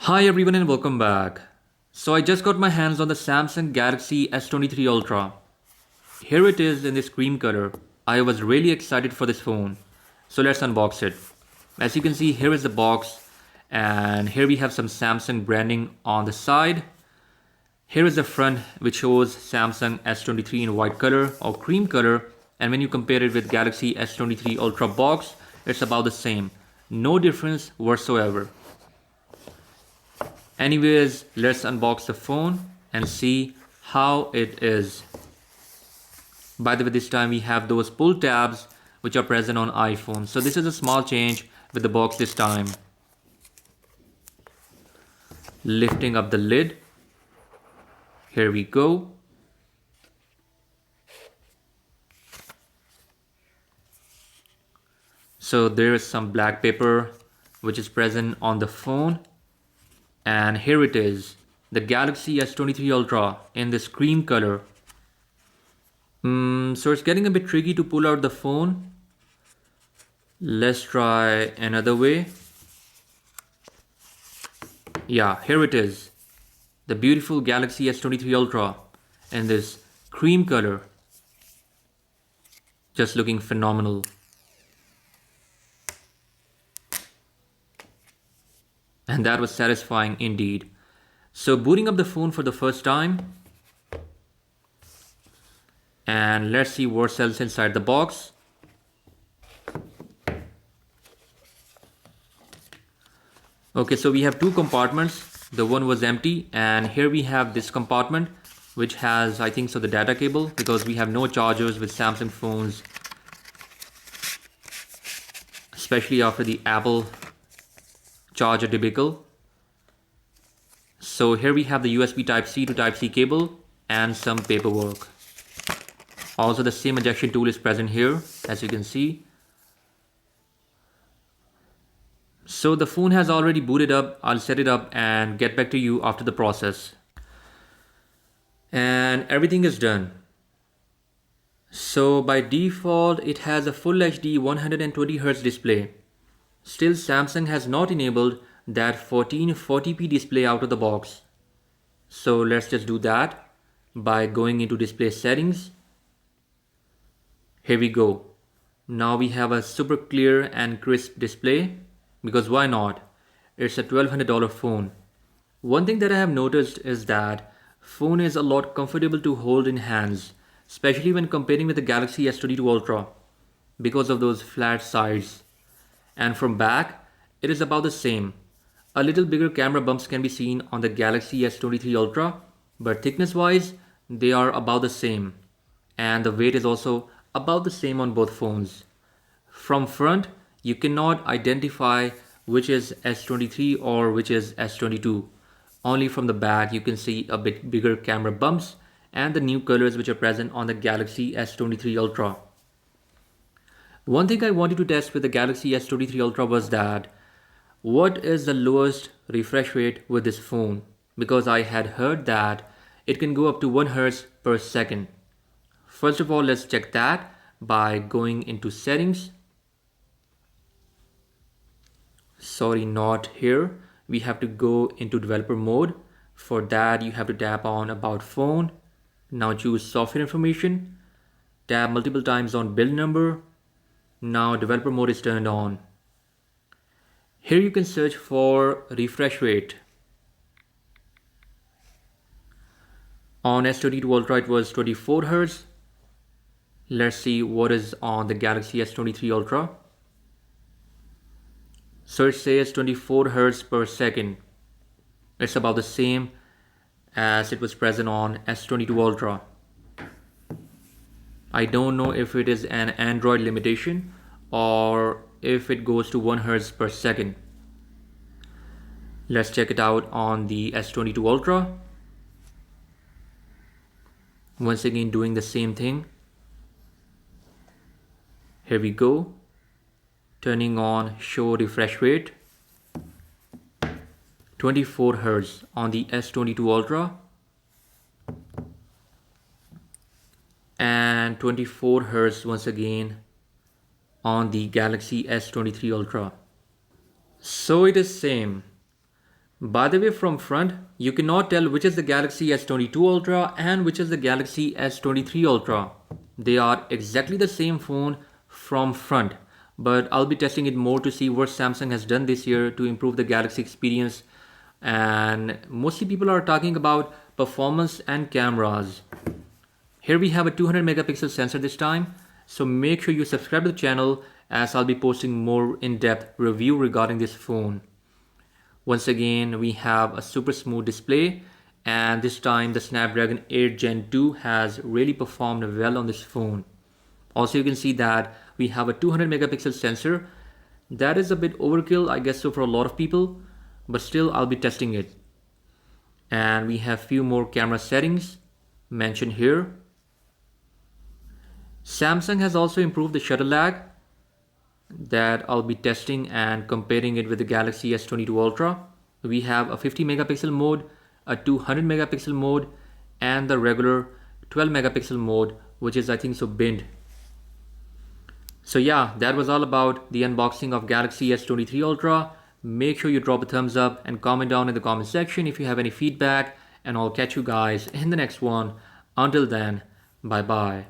Hi everyone and welcome back. So I just got my hands on the Samsung Galaxy S23 Ultra. Here it is in this cream color. I was really excited for this phone. So let's unbox it. As you can see, here is the box and here we have some Samsung branding on the side. Here is the front which shows Samsung S23 in white color or cream color, and when you compare it with Galaxy S23 Ultra box, it's about the same. No difference whatsoever. Anyways, let's unbox the phone and see how it is. By the way, this time we have those pull tabs which are present on iPhone. So this is a small change with the box this time. Lifting up the lid. Here we go. So there is some black paper which is present on the phone. And here it is, the Galaxy S23 Ultra in this cream color. So it's getting a bit tricky to pull out the phone. Let's try another way. Yeah, here it is, the beautiful Galaxy S23 Ultra in this cream color. Just looking phenomenal. And that was satisfying indeed. So booting up the phone for the first time. And let's see what else inside the box. Okay, so we have two compartments. The one was empty, and here we have this compartment which has, I think so, the data cable, because we have no chargers with Samsung phones, especially after the Apple charger debacle. So here we have the USB Type-C to Type-C cable and some paperwork. Also the SIM ejection tool is present here, as you can see. So the phone has already booted up. I'll set it up and get back to you after the process. And everything is done. So by default it has a full HD 120Hz display. Still, Samsung has not enabled that 1440p display out of the box. So let's just do that by going into display settings. Here we go. Now we have a super clear and crisp display, because why not? It's a $1,200 phone. One thing that I have noticed is that phone is a lot comfortable to hold in hands, especially when comparing with the Galaxy S22 Ultra, because of those flat sides. And from back, it is about the same. A little bigger camera bumps can be seen on the Galaxy S23 Ultra, but thickness wise, they are about the same. And the weight is also about the same on both phones. From front, you cannot identify which is S23 or which is S22. Only from the back, you can see a bit bigger camera bumps and the new colors which are present on the Galaxy S23 Ultra. One thing I wanted to test with the Galaxy S23 Ultra was that what is the lowest refresh rate with this phone, because I had heard that it can go up to 1 Hz per second. First of all, let's check that by going into settings. Sorry, not here. We have to go into developer mode. For that, you have to tap on about phone. Now choose software information. Tap multiple times on build number. Now developer mode is turned on. Here you can search for refresh rate. On S22 Ultra it was 24 Hz. Let's see what is on the Galaxy S23 Ultra. So it says 24 Hz per second. It's about the same as it was present on S22 Ultra. I don't know if it is an Android limitation or if it goes to 1 Hz per second. Let's check it out on the S22 Ultra. Once again doing the same thing. Here we go. Turning on show refresh rate. 24 Hz on the S22 Ultra. And 24 Hz once again on the Galaxy S23 Ultra. So it is same. By the way, from front, you cannot tell which is the Galaxy S22 Ultra and which is the Galaxy S23 Ultra. They are exactly the same phone from front, but I'll be testing it more to see what Samsung has done this year to improve the Galaxy experience. And mostly people are talking about performance and cameras. Here we have a 200 megapixel sensor this time, so make sure you subscribe to the channel as I'll be posting more in-depth review regarding this phone. Once again, we have a super smooth display, and this time the Snapdragon 8 Gen 2 has really performed well on this phone. Also, you can see that we have a 200 megapixel sensor. That is a bit overkill, I guess so, for a lot of people, but still I'll be testing it. And we have few more camera settings mentioned here. Samsung has also improved the shutter lag that I'll be testing and comparing it with the Galaxy S22 Ultra. We have a 50 megapixel mode, a 200 megapixel mode, and the regular 12 megapixel mode, which is I think so binned. So yeah, that was all about the unboxing of Galaxy S23 Ultra. Make sure you drop a thumbs up and comment down in the comment section if you have any feedback, and I'll catch you guys in the next one. Until then, bye bye.